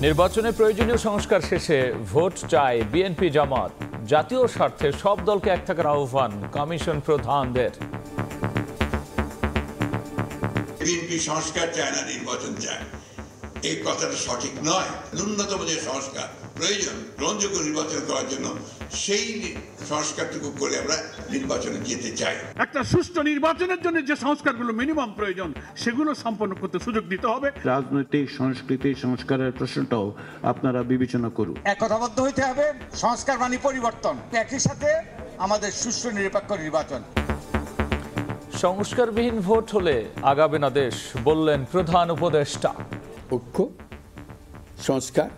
নির্বাচনে প্রয়োজনীয় সংস্কার শেষে ভোট চায় বিএনপি জামাত। জাতীয় স্বার্থে সব দলকে এক থাকার আহ্বান কমিশন প্রধানদের। বিএনপি সংস্কার চায় না, নির্বাচন চায়, এই কথাটা সঠিক নয়। ন্যূনতম যে সংস্কার প্রয়োজন গ্রহণযোগ্য নির্বাচন করার জন্য, সেই সংস্কারটুকু করে আমরা নির্বাচনে যেতে চাই। একটা সুষ্ঠু নির্বাচনের জন্য যে সংস্কারগুলো মিনিমাম প্রয়োজন সেগুলো সম্পন্ন করতে সুযোগ দিতে হবে। রাজনৈতিক সংস্কৃতি সংস্কারের প্রশ্নটাও আপনারা বিবেচনা করুন। একতাবদ্ধ হইতে হবে। সংস্কার মানে পরিবর্তন, একই সাথে আমাদের সুষ্ঠু নিরপেক্ষ নির্বাচন। সংস্কারবিহীন ভোট হলে আগাবে না দেশ, বললেন প্রধান উপদেষ্টা। ঐক্য, সংস্কার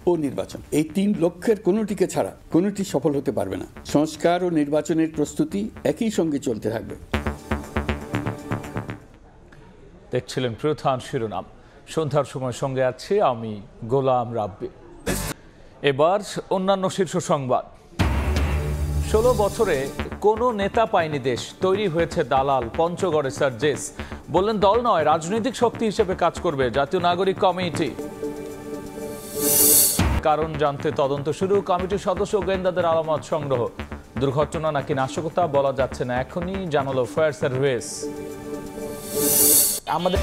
ও নির্বাচন, এই তিন লক্ষ্যের কোনোটিকে ছাড়া কোনোটি সফল হতে পারবে না। সংস্কার ও নির্বাচনের প্রস্তুতি একই সঙ্গে চলতে থাকবে। দেখছিলেন প্রধান শিরোনাম। সন্ধ্যার সময় সঙ্গে আছি আমি গোলাম রাব্বি। এবার অন্যান্য শীর্ষ সংবাদ। 16 বছরে কোনো নেতা পায়নি দেশ, তৈরি হয়েছে দালাল, পঞ্চগড়ে সার্জেস। বললেন দল নয়, রাজনৈতিক শক্তি হিসেবে কাজ করবে জাতীয় নাগরিক কমিটি। কারণ জানতে তদন্ত শুরু, কমিটির সদস্য গোয়েন্দাদের আলামত সংগ্রহ। দুর্ঘটনা নাকি নাশকতা বলা যাচ্ছে না এখনই, জানালো ফায়ার সার্ভিস। আমাদের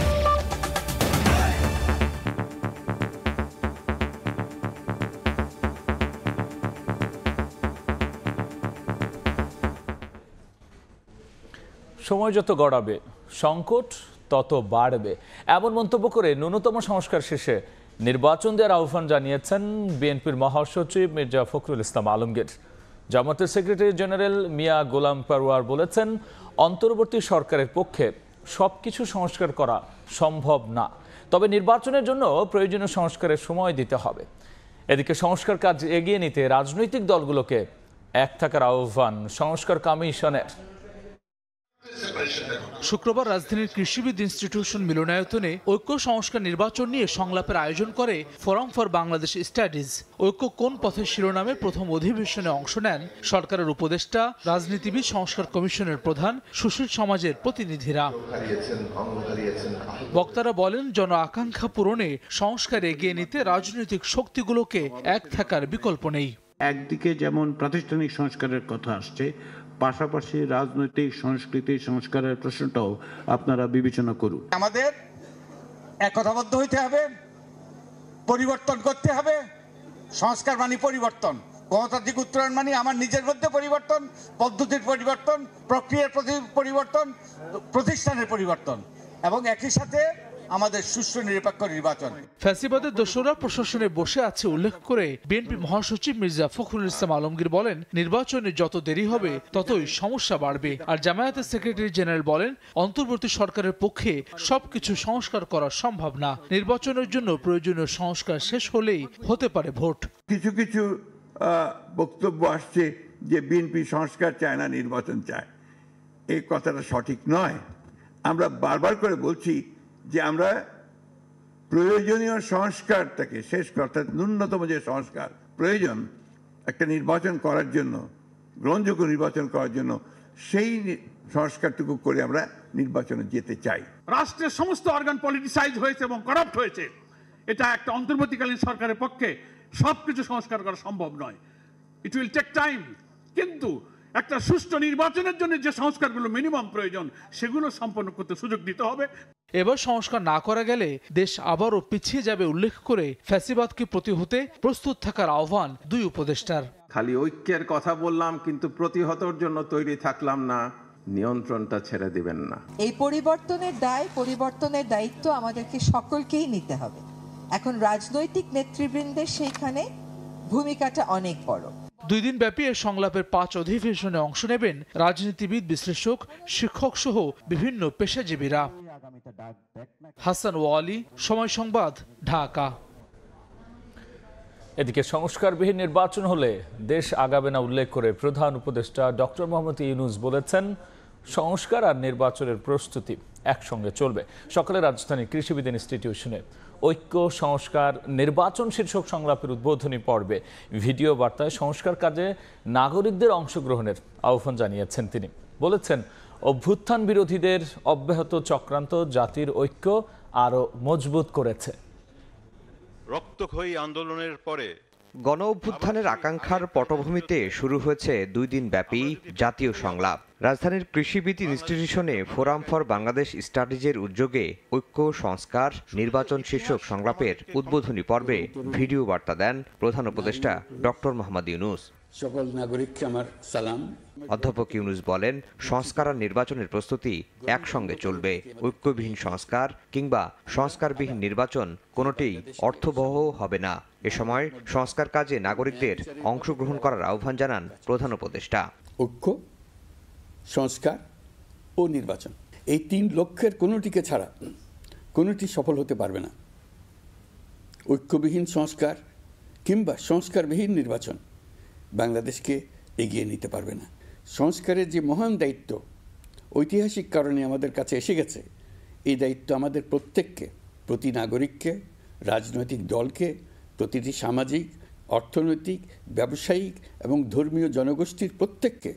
সময় যত গড়াবে সংকট তত বাড়বে, এমন মন্তব্য করে ন্যূনতম সংস্কার শেষে নির্বাচন দেওয়ার আহ্বান জানিয়েছেন বিএনপির মহাসচিব মির্জা ফখরুল ইসলাম আলমগীর। জামাতের সেক্রেটারি জেনারেল মিয়া গোলাম পরওয়ার বলেছেন, অন্তর্বর্তী সরকারের পক্ষে সবকিছু সংস্কার করা সম্ভব না, তবে নির্বাচনের জন্য প্রয়োজনীয় সংস্কারের সময় দিতে হবে। এদিকে সংস্কার কাজ এগিয়ে নিতে রাজনৈতিক দলগুলোকে এক থাকার আহ্বান সংস্কার কমিশনের। শুক্রবার রাজধানীর কৃষিবিদ ইনস্টিটিউশন মিলনায়তনে ঐক্য সংস্কার নির্বাচন নিয়ে সংলাপের আয়োজন করে ফোরাম ফর বাংলাদেশ স্টাডিজ। ঐক্য কোন পথের শিরোনামে প্রথম অধিবেশনে অংশ নেন সরকারের উপদেষ্টা, রাজনীতিবিদ, সংস্কার কমিশনের প্রধান, সুশীল সমাজের প্রতিনিধিরা। বক্তারা বলেন, জন আকাঙ্ক্ষা পূরণে সংস্কার এগিয়ে নিতে রাজনৈতিক শক্তিগুলোকে এক থাকার বিকল্প নেই। একদিকে যেমন প্রাতিষ্ঠানিক সংস্কারের কথা আসছে, পাশাপাশি রাজনৈতিক সংস্কৃতি সংস্কারের প্রশ্নটাও আপনারা বিবেচনা করুন। আমাদের একতাবদ্ধ হইতে হবে, পরিবর্তন করতে হবে। সংস্কার মানে পরিবর্তন, গণতান্ত্রিক উত্তরণ মানে আমার নিজের মধ্যে পরিবর্তন, পদ্ধতির পরিবর্তন, প্রক্রিয়ার পরিবর্তন, প্রতিষ্ঠানের পরিবর্তন এবং একই সাথে আমাদের সুষ্ঠু নিরপেক্ষ নির্বাচন। ফ্যাসিবাদের দোসররা প্রশাসনে বসে আছে উল্লেখ করে বিএনপি মহাসচিব মির্জা ফখরুল ইসলাম আলমগীর বলেন, নির্বাচনে যত দেরি হবে ততই সমস্যা বাড়বে। আর জামায়াতের সেক্রেটারি জেনারেল বলেন, অন্তর্বর্তী সরকারের পক্ষে সবকিছু সংস্কার করা সম্ভব না, নির্বাচনের জন্য প্রয়োজনীয় সংস্কার শেষ হলেই হতে পারে ভোট। কিছু কিছু বক্তব্য আসছে যে বিএনপি সংস্কার চায় না, নির্বাচন চায়, এই কথাটা সঠিক নয়। আমরা বারবার করে বলছি যে আমরা প্রয়োজনীয় সংস্কারটাকে শেষ করতে, ন্যূনতম যে সংস্কার প্রয়োজন একটা নির্বাচন করার জন্য, গ্রহণযোগ্য নির্বাচন করার জন্য, সেই সংস্কারটুকু করে আমরা নির্বাচনে যেতে চাই। রাষ্ট্রের সমস্ত অর্গান পলিটিসাইজ হয়েছে এবং করাপ্ট হয়েছে। এটা একটা অন্তর্বর্তীকালীন সরকারের পক্ষে সবকিছু সংস্কার করা সম্ভব নয়। It will take time. কিন্তু একটা সুষ্ঠু নির্বাচনের জন্য যে সংস্কারগুলো মিনিমাম প্রয়োজন সেগুলো সম্পন্ন করতে সুযোগ দিতে হবে। এবার সংস্কার না করা গেলে দেশ আবারও পিছিয়ে যাবে উল্লেখ করে ফ্যাসিবাদকে প্রতিহতে প্রস্তুত থাকার আহ্বান দুই উপদেষ্টার। খালি ঐক্যের কথা বললাম কিন্তু প্রতিহতর জন্য তৈরি থাকলাম না, নিয়ন্ত্রণটা ছেড়ে দিবেন না। এই পরিবর্তনের দায়, পরিবর্তনের দায়িত্ব আমাদেরকে সকলকেই নিতে হবে। এখন রাজনৈতিক নেতৃবৃন্দের সেইখানে ভূমিকাটা অনেক বড়। 2 দিন ব্যাপী এ সংলাপের 5 অধিবেশনে অংশ নেবেন রাজনীতিবিদ, বিশ্লেষক, শিক্ষক সহ বিভিন্ন পেশাজীবীরা। হাসান ওয়ালি, সময় সংবাদ, ঢাকা। এদিকে সংস্কারবিহীন নির্বাচন হলে দেশ আগাবে না উল্লেখ করে প্রধান উপদেষ্টা ডক্টর মোহাম্মদ ইউনূস বলেছেন, সংস্কার আর নির্বাচনের প্রস্তুতি একসঙ্গে চলবে। সকালে রাজধানীর কৃষিবিদ ইনস্টিটিউশনে ঐক্য সংস্কার নির্বাচন শীর্ষক সংলাপের উদ্বোধনী পর্বে ভিডিও বার্তায় সংস্কার কাজে নাগরিকদের অংশগ্রহণের আহ্বান জানিয়েছেন তিনি। বলেছেন, অভ্যুত্থান বিরোধীদের অব্যাহত চক্রান্ত জাতির ঐক্য আরও মজবুত করেছে। রক্তক্ষয়ী আন্দোলনের পরে গণ অভ্যুত্থানের আকাঙ্ক্ষার পটভূমিতে শুরু হয়েছে 2 দিন ব্যাপী জাতীয় সংলাপ। রাজধানীর কৃষিবিদ ইনস্টিটিউশনে ফোরাম ফর বাংলাদেশ স্টাডিজের উদ্যোগে ঐক্য সংস্কার নির্বাচন শীর্ষক সংলাপের উদ্বোধনী পর্বে ভিডিও বার্তা দেন প্রধান উপদেষ্টা ডক্টর মোহাম্মদ ইউনূস। সকল নাগরিককে আমার সালাম। অধ্যাপক ইউনূস বলেন, সংস্কার আর নির্বাচনের প্রস্তুতি একসঙ্গে চলবে। ঐক্যবিহীন সংস্কার কিংবা সংস্কারবিহীন নির্বাচন কোনোটিই অর্থবহ হবে না। এ সময় সংস্কার কাজে নাগরিকদের অংশগ্রহণ করার আহ্বান জানান প্রধান উপদেষ্টা। ঐক্য, সংস্কার ও নির্বাচন, এই 3 লক্ষ্যের কোনোটিকে ছাড়া কোনোটি সফল হতে পারবে না। ঐক্যবিহীন সংস্কার কিংবা সংস্কারবিহীন নির্বাচন বাংলাদেশকে এগিয়ে নিতে পারবে না। সংস্কারের যে মহান দায়িত্ব ঐতিহাসিক কারণে আমাদের কাছে এসে গেছে, এই দায়িত্ব আমাদের প্রত্যেককে, প্রতি নাগরিককে, রাজনৈতিক দলকে, প্রতিটি সামাজিক, অর্থনৈতিক, ব্যবসায়িক এবং ধর্মীয় জনগোষ্ঠীর প্রত্যেককে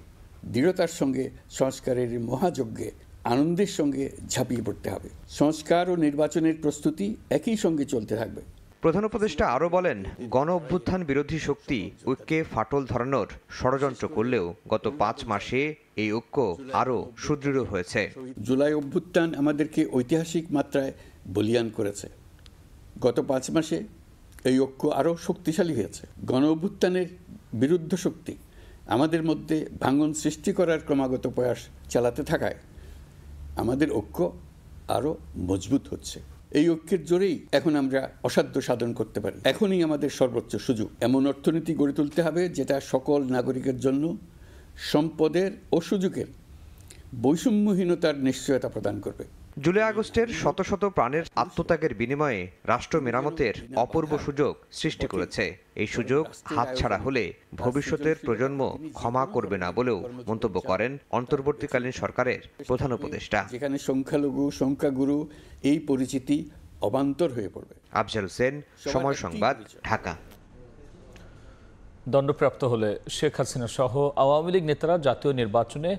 দৃঢ়তার সঙ্গে সংস্কারের মহাযজ্ঞে আনন্দের সঙ্গে ঝাঁপিয়ে পড়তে হবে। সংস্কার ও নির্বাচনের প্রস্তুতি একই সঙ্গে চলতে থাকবে। প্রধান উপদেষ্টা আরও বলেন, গণ অভ্যুত্থান বিরোধী শক্তি ঐক্যে ফাটল ধরানোর ষড়যন্ত্র করলেও গত 5 মাসে এই ঐক্য আরও সুদৃঢ় হয়েছে। জুলাই অভ্যুত্থান আমাদেরকে ঐতিহাসিক মাত্রায় বলীয়ান করেছে। গত 5 মাসে এই ঐক্য আরও শক্তিশালী হয়েছে। গণ অভ্যুত্থানের বিরুদ্ধ শক্তি আমাদের মধ্যে ভাঙন সৃষ্টি করার ক্রমাগত প্রয়াস চালাতে থাকায় আমাদের ঐক্য আরও মজবুত হচ্ছে। এই ঐক্যের জোরেই এখন আমরা অসাধ্য সাধন করতে পারি। এখনই আমাদের সর্বোচ্চ সুযোগ। এমন অর্থনীতি গড়ে তুলতে হবে যেটা সকল নাগরিকের জন্য সম্পদের ও সুযোগের বৈষম্যহীনতার নিশ্চয়তা প্রদান করবে। জুলাই আগস্টের শত শত প্রাণের আত্মত্যাগের বিনিময়ে রাষ্ট্র মেরামতের অপূর্ব সুযোগ সৃষ্টি করেছে। এই সুযোগ হাতছাড়া হলে ভবিষ্যতের প্রজন্ম ক্ষমা করবে না বলেও মন্তব্য করেন অন্তর্বর্তীকালীন সরকারের প্রধান উপদেষ্টা। যেখানে সংখ্যালঘু সংখ্যাগুরু এই পরিচিতি অবান্তর হয়ে পড়বে। আফজাল হোসেন, সময় সংবাদ, ঢাকা। দণ্ডপ্রাপ্ত হলে শেখ হাসিনা সহ আওয়ামী লীগ নেতারা জাতীয় নির্বাচনে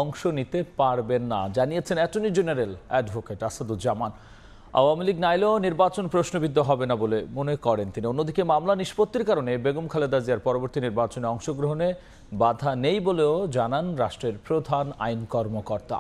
অংশ নিতে পারবেন না জানিয়েছেন attorney general advocate Asaduzzaman. Awami League না এলেও নির্বাচন প্রশ্নবিদ্ধ হবে না বলে মনে করেন তিনি। অন্যদিকে মামলা নিষ্পত্তির কারণে বেগম খালেদা জিয়ার পরবর্তী নির্বাচনে অংশগ্রহণে বাধা নেই বলেও জানান রাষ্ট্রের প্রধান আইন কর্মকর্তা।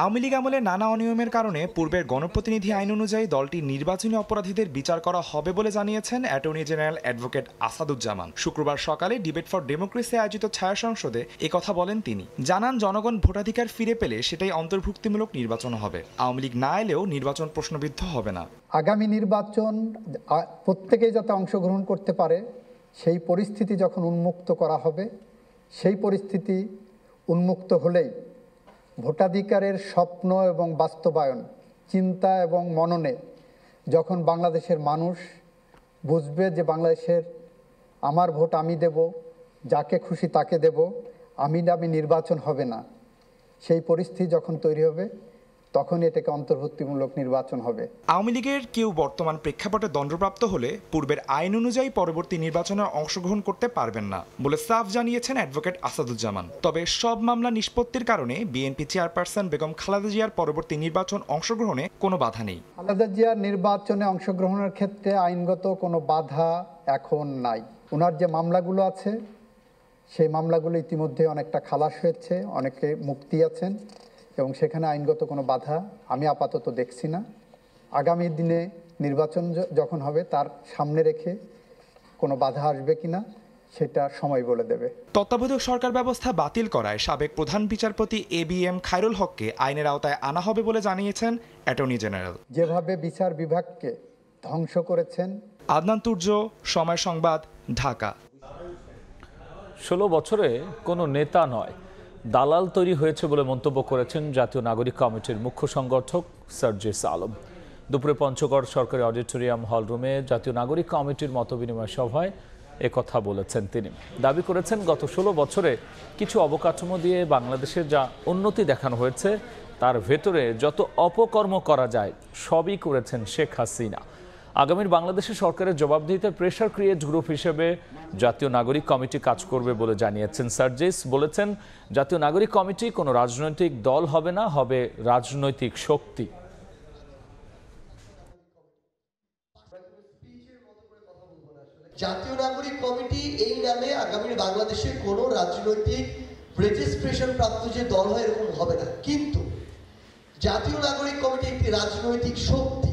আওয়ামী লীগ আমলে নানা অনিয়মের কারণে পূর্বের গণপ্রতিনিধি আইন অনুযায়ী দলটির নির্বাচনী অপরাধীদের বিচার করা হবে বলে জানিয়েছেন অ্যাটর্নি জেনারেল অ্যাডভোকেট আসাদুজ্জামান। শুক্রবার সকালে ডিবেট ফর ডেমোক্রেসি আয়োজিত ছায়া সংসদে একথা বলেন তিনি। জানান, জনগণ ভোটাধিকার ফিরে পেলে সেটাই অন্তর্ভুক্তিমূলক নির্বাচন হবে। আওয়ামী লীগ না এলেও নির্বাচন প্রশ্নবিদ্ধ হবে না। আগামী নির্বাচন প্রত্যেকেই যাতে অংশগ্রহণ করতে পারে সেই পরিস্থিতি যখন উন্মুক্ত করা হবে, সেই পরিস্থিতি উন্মুক্ত হলেই ভোটাধিকারের স্বপ্ন এবং বাস্তবায়ন, চিন্তা এবং মননে যখন বাংলাদেশের মানুষ বুঝবে যে বাংলাদেশের আমার ভোট আমি দেব, যাকে খুশি তাকে দেব, আমি নির্বাচন হবে না, সেই পরিস্থিতি যখন তৈরি হবে তখন এটাকে অন্তর্ভুক্তিমূলক নির্বাচন হবে। আওয়ামী লীগের কেউ বর্তমান প্রেক্ষাপটে দণ্ডপ্রাপ্ত হলে পূর্বের আইন অনুযায়ী পরবর্তী নির্বাচনে অংশগ্রহণ করতে পারবেন না বলে সাফ জানিয়েছেন অ্যাডভোকেট আসাদুজ্জামান। তবে সব মামলা নিষ্পত্তির কারণে বিএনপি চেয়ারপারসন বেগম খালেদা জিয়ার পরবর্তী নির্বাচন অংশগ্রহণে কোনো বাধা নেই। খালেদা জিয়ার নির্বাচনে অংশগ্রহণের ক্ষেত্রে আইনগত কোনো বাধা এখন নাই। ওনার যে মামলাগুলো আছে সেই মামলাগুলো ইতিমধ্যে অনেকটা খালাস হয়েছে, অনেকে মুক্তি আছেন এবং সেখানে আইনগত কোনো বাধা আমি আপাতত দেখছি না। আগামী দিনে নির্বাচন যখন হবে তার সামনে রেখে কোনো বাধা আসবে কিনা সেটা সময় বলে দেবে। তত্ত্বাবধায়ক সরকার ব্যবস্থা বাতিল করায় সাবেক প্রধান বিচারপতি ABM খায়রুল হককে আইনের আওতায় আনা হবে বলে জানিয়েছেন অ্যাটর্নি জেনারেল। যেভাবে বিচার বিভাগকে ধ্বংস করেছেন। আদনান তুর্য, সময় সংবাদ, ঢাকা। 16 বছরে কোনো নেতা নয়, দালাল তৈরি হয়েছে বলে মন্তব্য করেছেন জাতীয় নাগরিক কমিটির মুখ্য সংগঠক সার্জিস আলম। দুপুরে পঞ্চগড় সরকারি অডিটোরিয়াম হলরুমে জাতীয় নাগরিক কমিটির মতবিনিময় সভায় একথা বলেছেন তিনি। দাবি করেছেন, গত 16 বছরে কিছু অবকাঠামো দিয়ে বাংলাদেশের যা উন্নতি দেখানো হয়েছে তার ভেতরে যত অপকর্ম করা যায় সবই করেছেন শেখ হাসিনা। আগামীর বাংলাদেশের সরকারের জবাবদিহিতার প্রেশার ক্রিয়েট গ্রুপ হিসেবে জাতীয় নাগরিক কমিটি কাজ করবে বলে জানিয়েছেন সার্জিস। বলেছেন, জাতীয় নাগরিক কমিটি কোনো রাজনৈতিক দল হবে না, হবে রাজনৈতিক শক্তি। জাতীয় নাগরিক কমিটি এই নামে আগামী বাংলাদেশে কোনো রাজনৈতিক রেজিস্ট্রেশন প্রাপ্ত যে দল হয় এরকম হবে না, কিন্তু জাতীয় নাগরিক কমিটি একটি রাজনৈতিক শক্তি,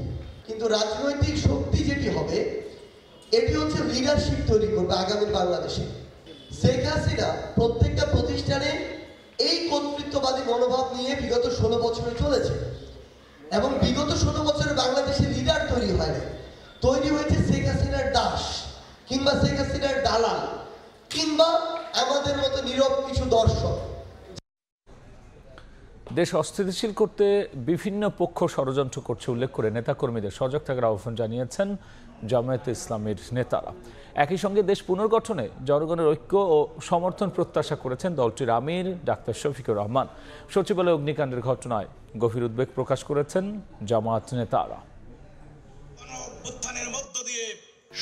কিন্তু রাজনৈতিক শক্তি যেটি হবে এটি হচ্ছে লিডারশিপ তৈরি করবে আগামী বাংলাদেশে। শেখ হাসিনা প্রত্যেকটা প্রতিষ্ঠানে এই কর্তৃত্ববাদী মনোভাব নিয়ে বিগত 16 বছরে চলেছে এবং বিগত 16 বছরে বাংলাদেশে লিডার তৈরি হয় না, তৈরি হয়েছে শেখ হাসিনার দাস কিংবা শেখ হাসিনার দালাল কিংবা আমাদের মতো নীরব কিছু দর্শক। দেশ অস্থিতিশীল করতে বিভিন্ন পক্ষ ষড়যন্ত্র করছে উল্লেখ করে নেতাকর্মীদের সজাগ থাকার আহ্বান জানিয়েছেন জামায়াতে ইসলামীর নেতারা। একই সঙ্গে দেশ পুনর্গঠনে জনগণের ঐক্য ও সমর্থন প্রত্যাশা করেছেন দলটির আমির ডাক্তার শফিকুর রহমান। সচিবালয়ে অগ্নিকাণ্ডের ঘটনায় গভীর উদ্বেগ প্রকাশ করেছেন জামায়াত নেতারা।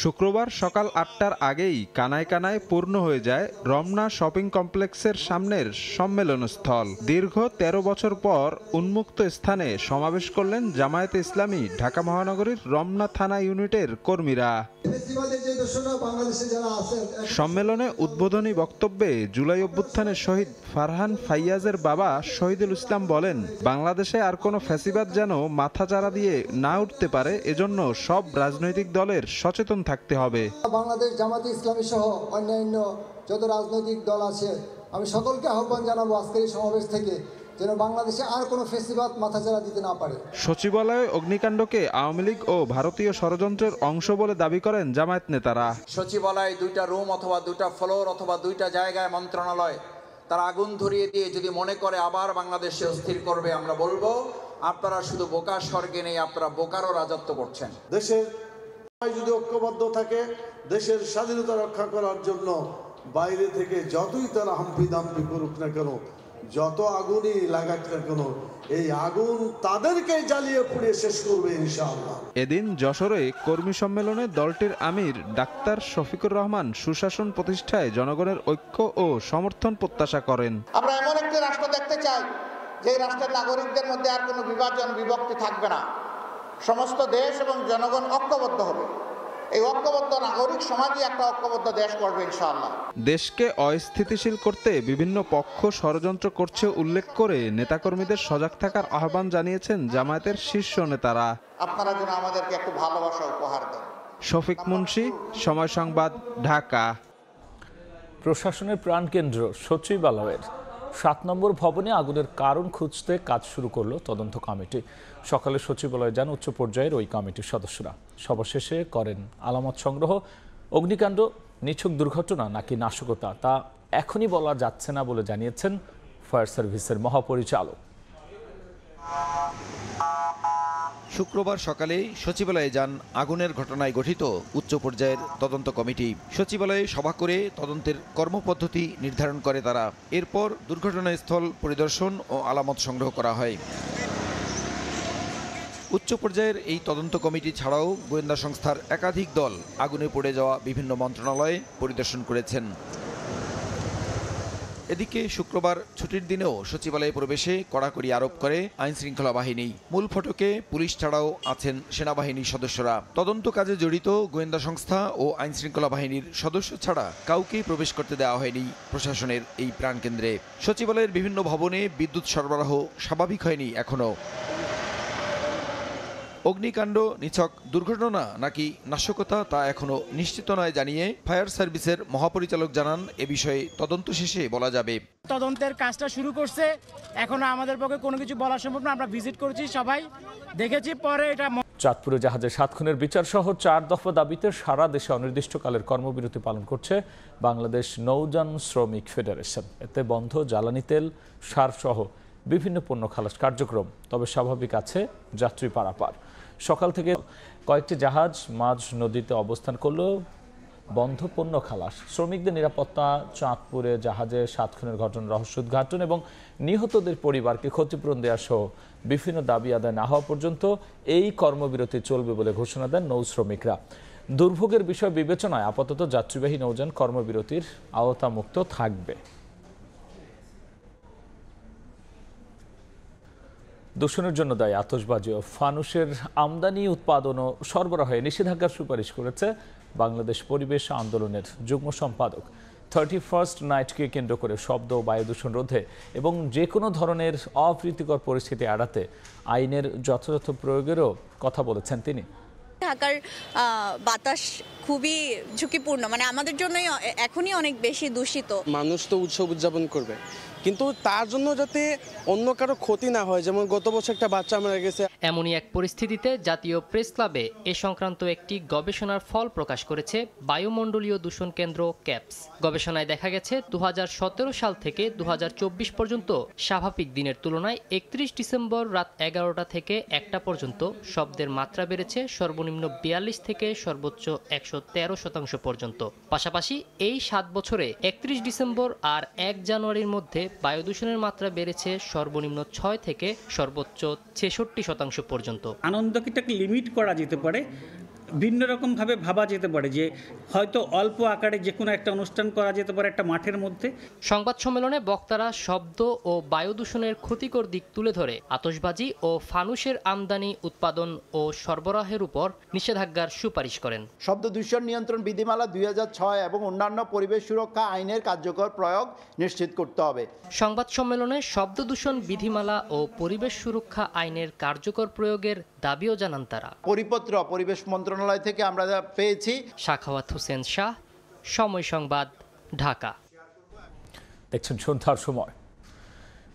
শুক্রবার সকাল ৮টার আগেই কানায় কানায় পূর্ণ হয়ে যায় রমনা শপিং কমপ্লেক্সের সামনের সম্মেলনস্থল। দীর্ঘ ১৩ বছর পর উন্মুক্ত স্থানে সমাবেশ করলেন জামায়াতে ইসলামী ঢাকা মহানগরীর রমনা থানা ইউনিটের কর্মীরা। সম্মেলনে উদ্বোধনী বক্তব্যে জুলাই অভ্যুত্থানের শহীদ ফারহান ফাইয়াজের বাবা শহীদুল ইসলাম বলেন, বাংলাদেশে আর কোনো ফ্যাসিবাদ যেন মাথাচাড়া দিয়ে না উঠতে পারে, এজন্য সব রাজনৈতিক দলের সচেতন থাকতে হবে। বাংলাদেশ জামায়াতে ইসলামী সহ অন্যান্য যত রাজনৈতিক দল আছে, আমি সকলকে আহ্বান জানাবো আজকের এই সমাবেশ থেকে যেন বাংলাদেশে আর কোনো ফ্যাসিবাদ মাথাচাড়া দিতে না পারে। সচিবালয়ে অগ্নিকাণ্ডকে আওয়ামী লীগ ও ভারতীয় ষড়যন্ত্রের অংশ বলে দাবি করেন জামায়াত নেতারা। সচিবালয়ে 2টা রুম অথবা 2টা ফ্লোর অথবা 2টা জায়গায় মন্ত্রণালয় তারা আগুন ধরিয়ে দিয়ে যদি মনে করে আবার বাংলাদেশে অস্থির করবে, আমরা বলবো আপনারা শুধু বোকা স্বর্গে নেই, আপনারা বোকারও রাজত্ব করছেন। দেশের যদি ঐক্যবদ্ধ থাকে, দেশের স্বাধীনতা রক্ষা করার জন্য বাইরে থেকে যতই তারা হাম্পি দাম্পি করুক না কেন, যত আগুনই লাগাক না কেন, এই আগুন তাদেরকে জ্বালিয়ে পুড়িয়ে শেষ করবে ইনশাআল্লাহ। এদিন যশোরে কর্মী সম্মেলনে দলটির আমির ডাক্তার শফিকুর রহমান সুশাসন প্রতিষ্ঠায় জনগণের ঐক্য ও সমর্থন প্রত্যাশা করেন। আমরা এমন একটি রাষ্ট্র দেখতে চাই যে রাষ্ট্রের নাগরিকদের মধ্যে আর কোনো বিভাজন বিভক্তি থাকবে না, সমস্ত দেশ এবং জনগণ ঐক্যবদ্ধ হবে। এই ঐক্যবদ্ধ নাগরিক সমাজই একটা ঐক্যবদ্ধ দেশ করবে ইনশাআল্লাহ। দেশকে অস্থিতিশীল করতে বিভিন্ন পক্ষ ষড়যন্ত্র করছে উল্লেখ করে নেতাকর্মীদের সজাগ থাকার আহ্বান জানিয়েছেন জামায়াতের শীর্ষ নেতারা। আপনারা যেন আমাদেরকে একটু ভালোবাসা উপহার দেন। শফিক মুন্সি, সময় সংবাদ, ঢাকা। প্রশাসনের প্রাণকেন্দ্র সচিবালয়ের 7 নম্বর ভবনে আগুনের কারণ খুঁজতে কাজ শুরু করলো তদন্ত কমিটি। সকালে সচিবালয়ে যান উচ্চ পর্যায়ের ওই কমিটির সদস্যরা। সভা শেষে করেন আলামত সংগ্রহ। অগ্নিকাণ্ড নিছক দুর্ঘটনা নাকি নাশকতা তা এখনই বলা যাচ্ছে না বলে জানিয়েছেন ফায়ার সার্ভিসের মহাপরিচালক। শুক্রবার সকালে সচিবালয়ে যান আগুনের ঘটনায় গঠিত উচ্চ পর্যায়ের তদন্ত কমিটি। সচিবালয়ে সভা করে তদন্তের কর্মপদ্ধতি নির্ধারণ করে তারা। এরপর দুর্ঘটনাস্থল পরিদর্শন ও আলামত সংগ্রহ করা হয়। উচ্চ পর্যায়ের এই তদন্ত কমিটি ছাড়াও গোয়েন্দা সংস্থার একাধিক দল আগুনে পড়ে যাওয়া বিভিন্ন মন্ত্রণালয়ে পরিদর্শন করেছেন। এদিকে শুক্রবার ছুটির দিনেও সচিবালয়ে প্রবেশে কড়াকড়ি আরোপ করে আইনশৃঙ্খলা বাহিনী। মূল ফটকে পুলিশ ছাড়াও আছেন সেনাবাহিনীর সদস্যরা। তদন্ত কাজে জড়িত গোয়েন্দা সংস্থা ও আইনশৃঙ্খলা বাহিনীর সদস্য ছাড়া কাউকেই প্রবেশ করতে দেওয়া হয়নি প্রশাসনের এই প্রাণকেন্দ্রে। সচিবালয়ের বিভিন্ন ভবনে বিদ্যুৎ সরবরাহ স্বাভাবিক হয়নি এখনো। অগ্নিকাণ্ড নিছক দুর্ঘটনা নাকি নাশকতা তা এখনো নিশ্চিত নয় জানিয়ে ফায়ার সার্ভিসের মহাপরিচালক জানান, এ বিষয়ে তদন্ত শেষে বলা যাবে। তদন্তের কাজটা শুরু করছে, এখনো আমাদের পক্ষে কোনো কিছু বলা সম্ভব না। আমরা ভিজিট করেছি, সবাই দেখেছি, পরে এটা চাঁদপুরে জাহাজে 7 খুনের বিচার সহ 4 দফা দাবিতে সারা দেশে অনির্দিষ্টকালের কর্মবিরতি পালন করছে বাংলাদেশ নৌযান শ্রমিক ফেডারেশন। এতে বন্ধ জ্বালানি তেল, সার সহ বিভিন্ন পণ্য খালাস কার্যক্রম। তবে স্বাভাবিক আছে যাত্রী পারাপার। সকাল থেকে কয়েকটি জাহাজ মাঝ নদীতে অবস্থান করলেও বন্ধ পণ্য খালাস। শ্রমিকদের নিরাপত্তা, চাঁদপুরে জাহাজে 7 খুনের ঘটনার রহস্য উদ্ঘাটন এবং নিহতদের পরিবারকে ক্ষতিপূরণ দেওয়া সহ বিভিন্ন দাবি আদায় না হওয়া পর্যন্ত এই কর্মবিরতি চলবে বলে ঘোষণা দেন নৌ শ্রমিকরা। দুর্ভোগের বিষয় বিবেচনায় আপাতত যাত্রীবাহী নৌযান কর্মবিরতির আওতামুক্ত থাকবে। দূষণের জন্য দায়ী আতশবাজি ও ফানুসের আমদানি, উৎপাদন ও সরবরাহে নিষেধাজ্ঞার সুপারিশ করেছে বাংলাদেশ পরিবেশ আন্দোলনের যুগ্ম সম্পাদক। 31st নাইটকে কেন্দ্র করে শব্দ ও বায়ু দূষণ রোধে এবং যে কোনো ধরনের অপ্রীতিকর পরিস্থিতি এড়াতে আইনের যথাযথ প্রয়োগেরও কথা বলেছেন তিনি। ঢাকার বাতাস খুবই ঝুঁকিপূর্ণ, মানে আমাদের জন্যই এখনই অনেক বেশি দূষিত। মানুষ তো উৎসব উদযাপন করবে, কিন্তু তার জন্য যাতে অন্য কারো ক্ষতি না হয়, যেমন গত বছর একটা বাচ্চা মারা গেছে। এমনই এক পরিস্থিতিতে জাতীয় প্রেস ক্লাবে এ সংক্রান্ত একটি গবেষণার ফল প্রকাশ করেছে বায়ুমণ্ডলীয় দূষণ কেন্দ্র ক্যাপস। গবেষণায় দেখা গেছে 2017 সাল থেকে 2024 পর্যন্ত স্বাভাবিক দিনের তুলনায় 31 ডিসেম্বর রাত 11টা থেকে 1টা পর্যন্ত শব্দের মাত্রা বেড়েছে সর্বনিম্ন 42 থেকে সর্বোচ্চ 113% পর্যন্ত। পাশাপাশি এই 7 বছরে 31 ডিসেম্বর আর 1 জানুয়ারির মধ্যে বায়ু দূষণের মাত্রা বেড়েছে সর্বনিম্ন 6 থেকে সর্বোচ্চ 66% পর্যন্ত। আনন্দটাকে লিমিট করা যেতে পারে, ভিন্ন রকম ভাবে ভাবা যেতে পারে যে হয়তো অল্প আকারে যে কোনো একটা অনুষ্ঠান করা যেতে পারে একটা মাঠের মধ্যে। সংবাদ সম্মেলনে বক্তারা শব্দ ও বায়ু দূষণের ক্ষতিকর দিক তুলে ধরে আতশবাজি ও ফানুসের আমদানি, উৎপাদন ও সরবরাহের উপর নিষেধাজ্ঞার সুপারিশ করেন। শব্দ দূষণ নিয়ন্ত্রণ বিধিমালা 2006 এবং অন্যান্য পরিবেশ সুরক্ষা আইনের কার্যকর প্রয়োগ নিশ্চিত করতে হবে। সংবাদ সম্মেলনে শব্দ দূষণ বিধিমালা ও পরিবেশ সুরক্ষা আইনের কার্যকর প্রয়োগের দাবিও জানান তারা। পরিপত্র পরিবেশ মন্ত্রণালয় থেকে আমরা পেয়েছি। সাখাওয়াত হোসেন শাহ, সময় সংবাদ, ঢাকা। দেখছেন সন্ধ্যার সময়।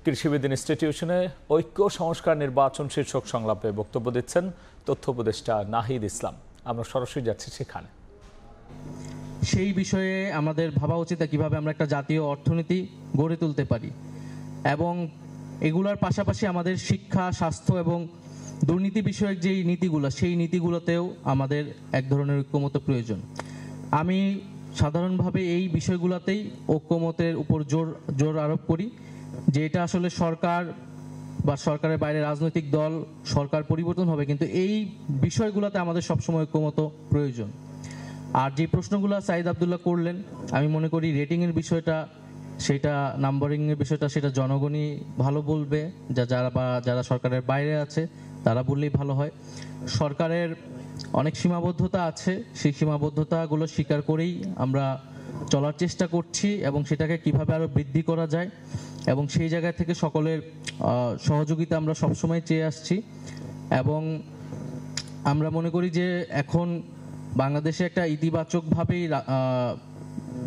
কৃষিবিদ ইনস্টিটিউশনে ঐক্য সংস্কার নির্বাচন শীর্ষক সংলাপে বক্তব্য দিচ্ছেন তথ্য উপদেষ্টা নাহিদ ইসলাম। আমরা সরাসরি যাচ্ছি সেখানে। সেই বিষয়ে আমাদের ভাবা উচিত কিভাবে আমরা একটা জাতীয় অর্থনীতি গড়ে তুলতে পারি, এবং এগুলোর পাশাপাশি আমাদের শিক্ষা, স্বাস্থ্য এবং দুর্নীতি বিষয়ক যেই নীতিগুলো, সেই নীতিগুলোতেও আমাদের এক ধরনের ঐক্যমত প্রয়োজন। আমি সাধারণভাবে এই বিষয়গুলোতেই ঐক্যমতের উপর জোর আরোপ করি, যে এটা আসলে সরকার বা সরকারের বাইরে রাজনৈতিক দল, সরকার পরিবর্তন হবে, কিন্তু এই বিষয়গুলোতে আমাদের সবসময় ঐক্যমত প্রয়োজন। আর যে প্রশ্নগুলো সাইদ আব্দুল্লাহ করলেন, আমি মনে করি রেটিংয়ের বিষয়টা, সেটা নাম্বারিংয়ের বিষয়টা, সেটা জনগণই ভালো বলবে, যারা সরকারের বাইরে আছে তারা বললেই ভালো হয়। সরকারের অনেক সীমাবদ্ধতা আছে, সেই সীমাবদ্ধতাগুলো স্বীকার করেই আমরা চলার চেষ্টা করছি, এবং সেটাকে কিভাবে আরও বৃদ্ধি করা যায়, এবং সেই জায়গা থেকে সকলের সহযোগিতা আমরা সবসময় চেয়ে আসছি। এবং আমরা মনে করি যে এখন বাংলাদেশে একটা ইতিবাচকভাবেই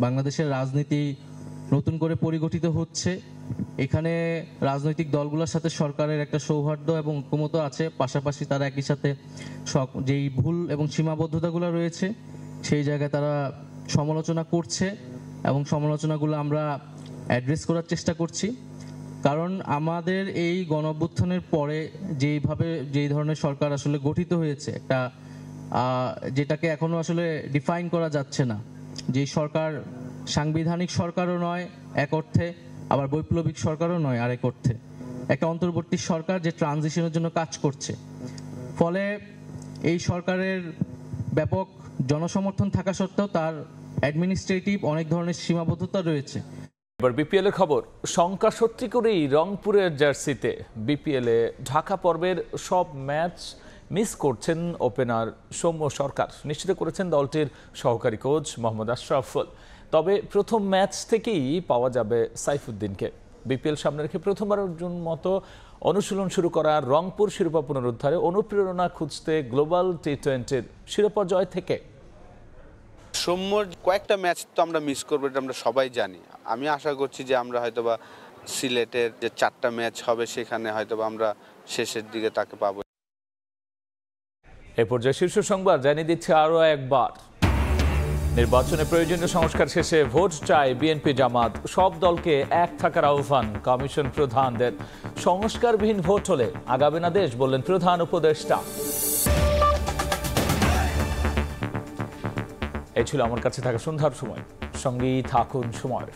বাংলাদেশের রাজনীতি নতুন করে পরিগঠিত হচ্ছে। এখানে রাজনৈতিক দলগুলোর সাথে সরকারের একটা সৌহার্দ্য এবং ঐক্যমত আছে, পাশাপাশি তারা একই সাথে যেই ভুল এবং সীমাবদ্ধতাগুলো রয়েছে সেই জায়গায় তারা সমালোচনা করছে, এবং সমালোচনাগুলো আমরা অ্যাড্রেস করার চেষ্টা করছি। কারণ আমাদের এই গণঅভ্যুত্থানের পরে যেই ধরনের সরকার আসলে গঠিত হয়েছে, একটা যেটাকে এখনো আসলে ডিফাইন করা যাচ্ছে না, যেই সরকার সাংবিধানিক সরকারও নয় এক অর্থে, আবার বৈপ্লবিক সরকারও নয় আরেক অর্থে, একটা অন্তর্বর্তী সরকার যে ট্রানজিশনের জন্য কাজ করছে। ফলে এই সরকারের ব্যাপক জনসমর্থন থাকা সত্ত্বেও তার অ্যাডমিনিস্ট্রেটিভ অনেক ধরনের সীমাবদ্ধতা রয়েছে। এবার বিপিএল এর খবর। শঙ্কা সত্যি করেই রংপুরের জার্সিতে বিপিএল এ ঢাকা পর্বের সব ম্যাচ মিস করছেন ওপেনার সৌম্য সরকার, নিশ্চিত করেছেন দলটির সহকারী কোচ মোহাম্মদ আশরাফুল। তবে প্রথম ম্যাচ থেকেই পাওয়া যাবে সাইফুদ্দিনকে। বিপিএল সামনে রেখে প্রথমবারের মতো অনুশীলন শুরু করা রংপুর শিরোপা পুনরুদ্ধারে অনুপ্রেরণা খুঁজতে গ্লোবাল টি-20-র শিরোপা জয় থেকে। সৌম্যর কয়েকটা ম্যাচ তো আমরা মিস করবো, এটা আমরা সবাই জানি। আমি আশা করছি যে আমরা হয়তোবা সিলেটের যে 4টা ম্যাচ হবে সেখানে হয়তোবা আমরা শেষের দিকে তাকে পাবো। এ পর্যায়ে শীর্ষ সংবাদ জানিয়ে দিচ্ছে আরও একবার। নির্বাচনে প্রয়োজনীয় সংস্কার শেষে ভোট চায় বিএনপি জামাত, সব দলকে এক থাকার আহ্বান কমিশন প্রধানদের। সংস্কারবিহীন ভোট হলে আগাবে না দেশ, বললেন প্রধান উপদেষ্টা। এই ছিল আমার কাছে থাকা সন্ধ্যার সময়। সঙ্গেই থাকুন সময়।